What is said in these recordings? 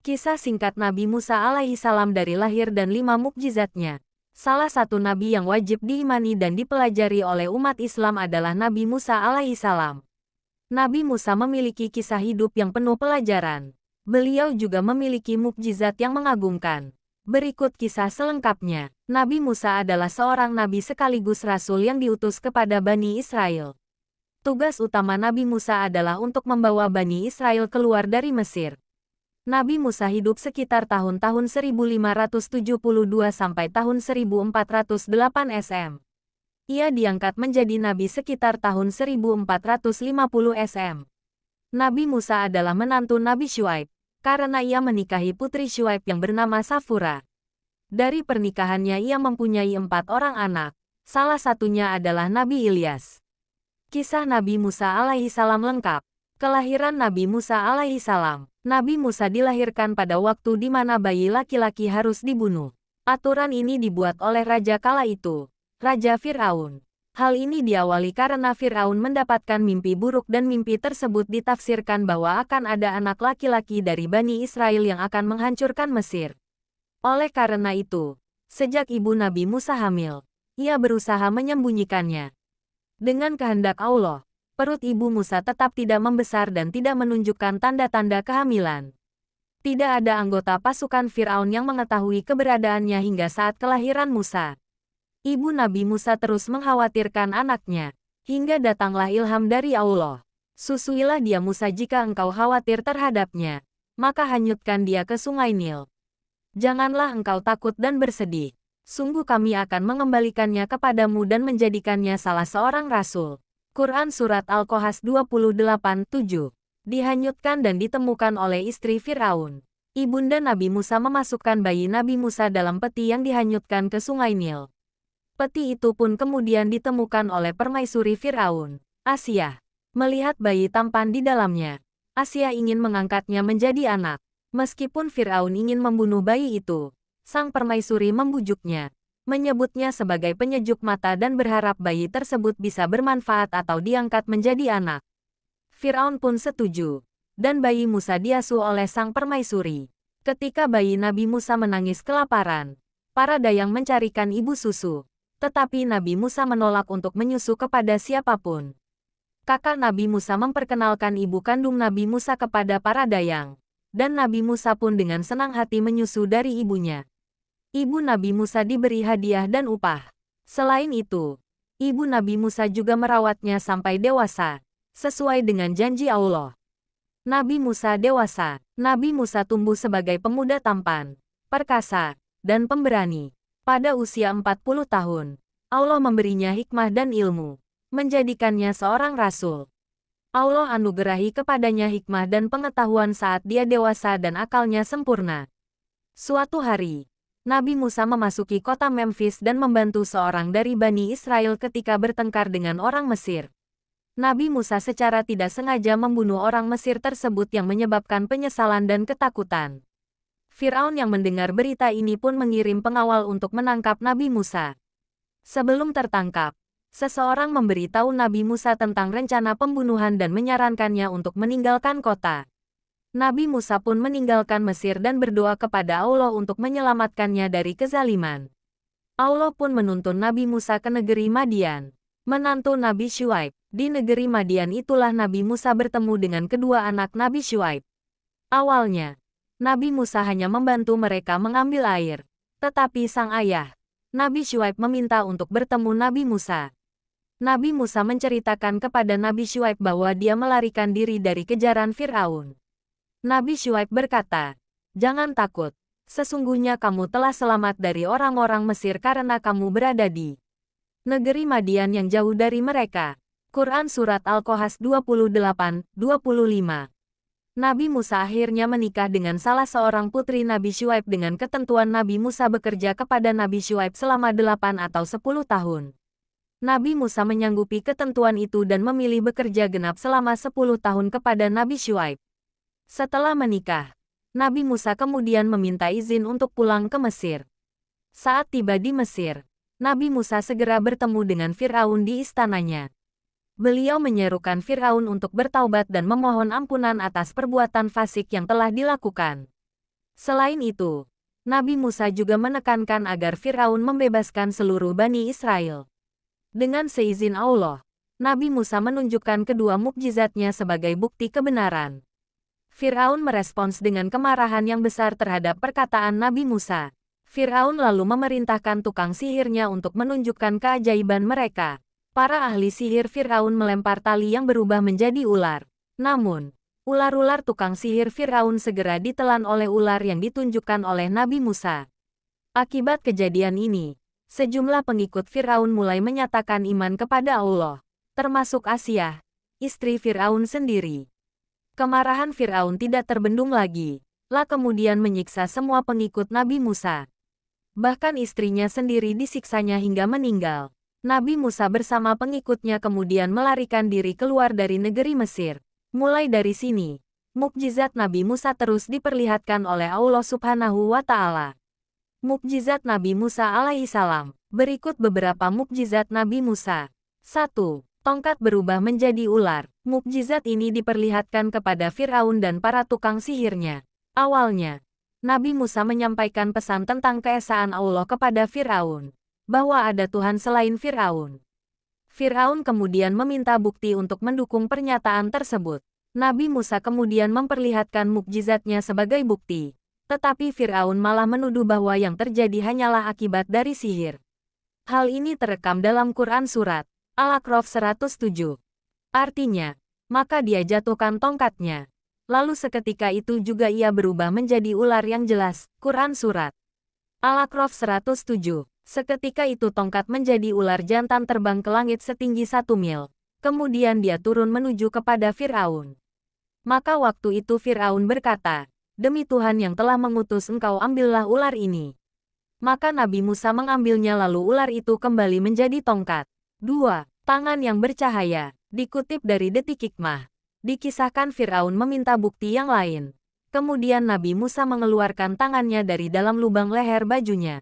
Kisah singkat Nabi Musa alaihi salam dari lahir dan 5 mukjizatnya. Salah satu nabi yang wajib diimani dan dipelajari oleh umat Islam adalah Nabi Musa alaihi salam. Nabi Musa memiliki kisah hidup yang penuh pelajaran. Beliau juga memiliki mukjizat yang mengagumkan. Berikut kisah selengkapnya. Nabi Musa adalah seorang nabi sekaligus rasul yang diutus kepada Bani Israel. Tugas utama Nabi Musa adalah untuk membawa Bani Israel keluar dari Mesir. Nabi Musa hidup sekitar tahun-tahun 1572 sampai tahun 1408 SM. Ia diangkat menjadi nabi sekitar tahun 1450 SM. Nabi Musa adalah menantu Nabi Syuaib, karena ia menikahi putri Syuaib yang bernama Safura. Dari pernikahannya ia mempunyai 4 orang anak, salah satunya adalah Nabi Ilyas. Kisah Nabi Musa alaihi salam lengkap. Kelahiran Nabi Musa alaihi salam. Nabi Musa dilahirkan pada waktu di mana bayi laki-laki harus dibunuh. Aturan ini dibuat oleh raja kala itu, Raja Fir'aun. Hal ini diawali karena Fir'aun mendapatkan mimpi buruk dan mimpi tersebut ditafsirkan bahwa akan ada anak laki-laki dari Bani Israel yang akan menghancurkan Mesir. Oleh karena itu, sejak ibu Nabi Musa hamil, ia berusaha menyembunyikannya. Dengan kehendak Allah, perut ibu Musa tetap tidak membesar dan tidak menunjukkan tanda-tanda kehamilan. Tidak ada anggota pasukan Fir'aun yang mengetahui keberadaannya hingga saat kelahiran Musa. Ibu Nabi Musa terus mengkhawatirkan anaknya, hingga datanglah ilham dari Allah. Susuilah dia Musa jika engkau khawatir terhadapnya, maka hanyutkan dia ke sungai Nil. Janganlah engkau takut dan bersedih. Sungguh kami akan mengembalikannya kepadamu dan menjadikannya salah seorang rasul. Quran Surat Al-Qasas 28:7. Dihanyutkan dan ditemukan oleh istri Fir'aun. Ibunda Nabi Musa memasukkan bayi Nabi Musa dalam peti yang dihanyutkan ke sungai Nil. Peti itu pun kemudian ditemukan oleh permaisuri Fir'aun, Asyah. Melihat bayi tampan di dalamnya, Asyah ingin mengangkatnya menjadi anak. Meskipun Fir'aun ingin membunuh bayi itu, sang permaisuri membujuknya, menyebutnya sebagai penyejuk mata dan berharap bayi tersebut bisa bermanfaat atau diangkat menjadi anak. Fir'aun pun setuju, dan bayi Musa diasuh oleh sang permaisuri. Ketika bayi Nabi Musa menangis kelaparan, para dayang mencarikan ibu susu, tetapi Nabi Musa menolak untuk menyusu kepada siapapun. Kakak Nabi Musa memperkenalkan ibu kandung Nabi Musa kepada para dayang, dan Nabi Musa pun dengan senang hati menyusu dari ibunya. Ibu Nabi Musa diberi hadiah dan upah. Selain itu, ibu Nabi Musa juga merawatnya sampai dewasa, sesuai dengan janji Allah. Nabi Musa dewasa. Nabi Musa tumbuh sebagai pemuda tampan, perkasa, dan pemberani. Pada usia 40 tahun, Allah memberinya hikmah dan ilmu, menjadikannya seorang rasul. Allah anugerahi kepadanya hikmah dan pengetahuan saat dia dewasa dan akalnya sempurna. Suatu hari, Nabi Musa memasuki kota Memphis dan membantu seorang dari Bani Israel ketika bertengkar dengan orang Mesir. Nabi Musa secara tidak sengaja membunuh orang Mesir tersebut yang menyebabkan penyesalan dan ketakutan. Fir'aun yang mendengar berita ini pun mengirim pengawal untuk menangkap Nabi Musa. Sebelum tertangkap, seseorang memberitahu Nabi Musa tentang rencana pembunuhan dan menyarankannya untuk meninggalkan kota. Nabi Musa pun meninggalkan Mesir dan berdoa kepada Allah untuk menyelamatkannya dari kezaliman. Allah pun menuntun Nabi Musa ke negeri Madian, menantu Nabi Syuaib. Di negeri Madian itulah Nabi Musa bertemu dengan kedua anak Nabi Syuaib. Awalnya, Nabi Musa hanya membantu mereka mengambil air, tetapi sang ayah, Nabi Syuaib meminta untuk bertemu Nabi Musa. Nabi Musa menceritakan kepada Nabi Syuaib bahwa dia melarikan diri dari kejaran Fir'aun. Nabi Syuaib berkata, "Jangan takut, sesungguhnya kamu telah selamat dari orang-orang Mesir karena kamu berada di negeri Madian yang jauh dari mereka." Quran Surat Al-Qasas 28:25. Nabi Musa akhirnya menikah dengan salah seorang putri Nabi Syuaib dengan ketentuan Nabi Musa bekerja kepada Nabi Syuaib selama 8 atau 10 tahun. Nabi Musa menyanggupi ketentuan itu dan memilih bekerja genap selama 10 tahun kepada Nabi Syuaib. Setelah menikah, Nabi Musa kemudian meminta izin untuk pulang ke Mesir. Saat tiba di Mesir, Nabi Musa segera bertemu dengan Fir'aun di istananya. Beliau menyerukan Fir'aun untuk bertaubat dan memohon ampunan atas perbuatan fasik yang telah dilakukan. Selain itu, Nabi Musa juga menekankan agar Firaun membebaskan seluruh Bani Israel. Dengan seizin Allah, Nabi Musa menunjukkan kedua mukjizatnya sebagai bukti kebenaran. Firaun merespons dengan kemarahan yang besar terhadap perkataan Nabi Musa. Firaun lalu memerintahkan tukang sihirnya untuk menunjukkan keajaiban mereka. Para ahli sihir Firaun melempar tali yang berubah menjadi ular. Namun, ular-ular tukang sihir Firaun segera ditelan oleh ular yang ditunjukkan oleh Nabi Musa. Akibat kejadian ini, sejumlah pengikut Firaun mulai menyatakan iman kepada Allah, termasuk Asyah, istri Firaun sendiri. Kemarahan Firaun tidak terbendung lagi, kemudian menyiksa semua pengikut Nabi Musa. Bahkan istrinya sendiri disiksanya hingga meninggal. Nabi Musa bersama pengikutnya kemudian melarikan diri keluar dari negeri Mesir. Mulai dari sini, mukjizat Nabi Musa terus diperlihatkan oleh Allah Subhanahu wa Ta'ala. Mukjizat Nabi Musa alaihissalam. Berikut beberapa mukjizat Nabi Musa. 1. Tongkat berubah menjadi ular. Mukjizat ini diperlihatkan kepada Firaun dan para tukang sihirnya. Awalnya, Nabi Musa menyampaikan pesan tentang keesaan Allah kepada Firaun, bahwa ada Tuhan selain Firaun. Firaun kemudian meminta bukti untuk mendukung pernyataan tersebut. Nabi Musa kemudian memperlihatkan mukjizatnya sebagai bukti. Tetapi Firaun malah menuduh bahwa yang terjadi hanyalah akibat dari sihir. Hal ini terekam dalam Quran Surat Al-A'raf 107. Artinya, maka dia jatuhkan tongkatnya. Lalu seketika itu juga ia berubah menjadi ular yang jelas. Quran Surat Al-A'raf 107. Seketika itu tongkat menjadi ular jantan terbang ke langit setinggi 1 mil. Kemudian dia turun menuju kepada Firaun. Maka waktu itu Firaun berkata, "Demi Tuhan yang telah mengutus engkau, ambillah ular ini." Maka Nabi Musa mengambilnya lalu ular itu kembali menjadi tongkat. 2. Tangan yang bercahaya. Dikutip dari Detik Hikmah. Dikisahkan Firaun meminta bukti yang lain. Kemudian Nabi Musa mengeluarkan tangannya dari dalam lubang leher bajunya.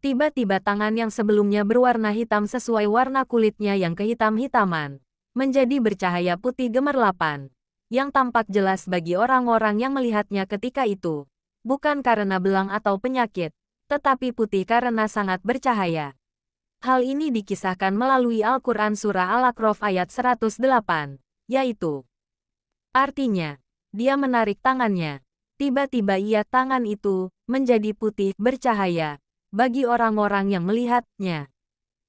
Tiba-tiba tangan yang sebelumnya berwarna hitam sesuai warna kulitnya yang kehitam-hitaman, menjadi bercahaya putih gemerlapan, yang tampak jelas bagi orang-orang yang melihatnya ketika itu. Bukan karena belang atau penyakit, tetapi putih karena sangat bercahaya. Hal ini dikisahkan melalui Al-Quran Surah Al-A'raf ayat 108, yaitu, artinya, dia menarik tangannya. Tiba-tiba tangan itu menjadi putih bercahaya bagi orang-orang yang melihatnya.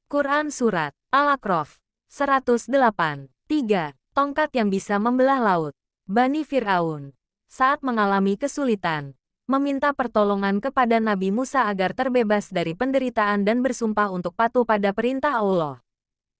Quran Surat Al-A'raf 108. 3. Tongkat yang bisa membelah laut. Bani Firaun, saat mengalami kesulitan, meminta pertolongan kepada Nabi Musa agar terbebas dari penderitaan dan bersumpah untuk patuh pada perintah Allah.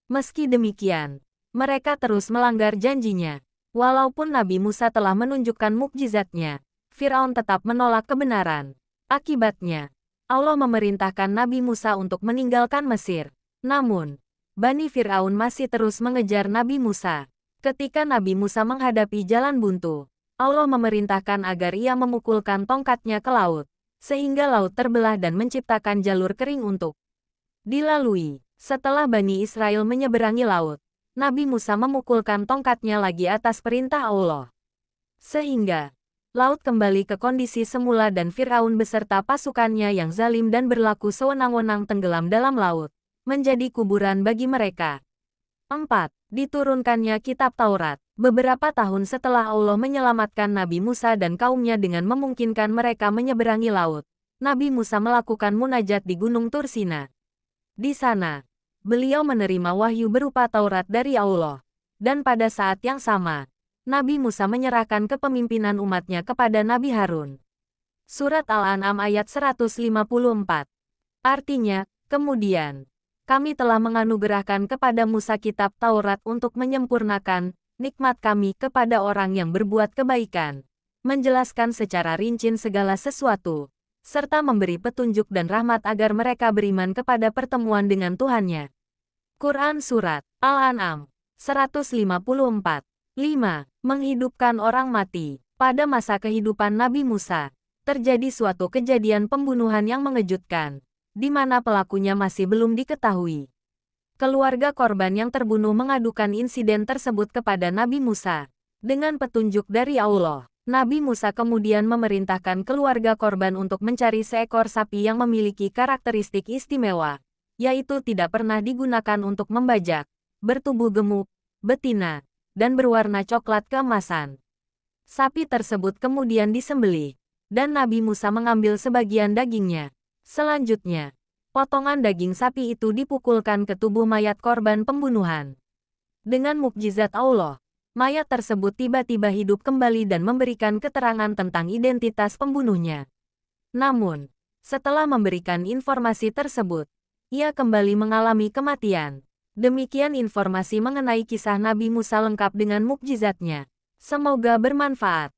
Meski demikian, mereka terus melanggar janjinya. Walaupun Nabi Musa telah menunjukkan mukjizatnya, Firaun tetap menolak kebenaran. Akibatnya, Allah memerintahkan Nabi Musa untuk meninggalkan Mesir. Namun, Bani Firaun masih terus mengejar Nabi Musa. Ketika Nabi Musa menghadapi jalan buntu, Allah memerintahkan agar ia memukulkan tongkatnya ke laut, sehingga laut terbelah dan menciptakan jalur kering untuk dilalui. Setelah Bani Israel menyeberangi laut, Nabi Musa memukulkan tongkatnya lagi atas perintah Allah. Sehingga, laut kembali ke kondisi semula dan Firaun beserta pasukannya yang zalim dan berlaku sewenang-wenang tenggelam dalam laut, menjadi kuburan bagi mereka. 4. Diturunkannya Kitab Taurat. Beberapa tahun setelah Allah menyelamatkan Nabi Musa dan kaumnya dengan memungkinkan mereka menyeberangi laut, Nabi Musa melakukan munajat di Gunung Tursina. Di sana, beliau menerima wahyu berupa Taurat dari Allah. Dan pada saat yang sama, Nabi Musa menyerahkan kepemimpinan umatnya kepada Nabi Harun. Surat Al-An'am ayat 154. Artinya, kemudian, kami telah menganugerahkan kepada Musa kitab Taurat untuk menyempurnakan nikmat kami kepada orang yang berbuat kebaikan, menjelaskan secara rinci segala sesuatu, serta memberi petunjuk dan rahmat agar mereka beriman kepada pertemuan dengan Tuhannya. Quran Surat Al-An'am 154. 5. Menghidupkan orang mati. Pada masa kehidupan Nabi Musa, terjadi suatu kejadian pembunuhan yang mengejutkan, di mana pelakunya masih belum diketahui. Keluarga korban yang terbunuh mengadukan insiden tersebut kepada Nabi Musa. Dengan petunjuk dari Allah, Nabi Musa kemudian memerintahkan keluarga korban untuk mencari seekor sapi yang memiliki karakteristik istimewa, yaitu tidak pernah digunakan untuk membajak, bertubuh gemuk, betina, dan berwarna coklat keemasan. Sapi tersebut kemudian disembelih, dan Nabi Musa mengambil sebagian dagingnya. Selanjutnya, potongan daging sapi itu dipukulkan ke tubuh mayat korban pembunuhan. Dengan mukjizat Allah, mayat tersebut tiba-tiba hidup kembali dan memberikan keterangan tentang identitas pembunuhnya. Namun, setelah memberikan informasi tersebut, ia kembali mengalami kematian. Demikian informasi mengenai kisah Nabi Musa lengkap dengan mukjizatnya. Semoga bermanfaat.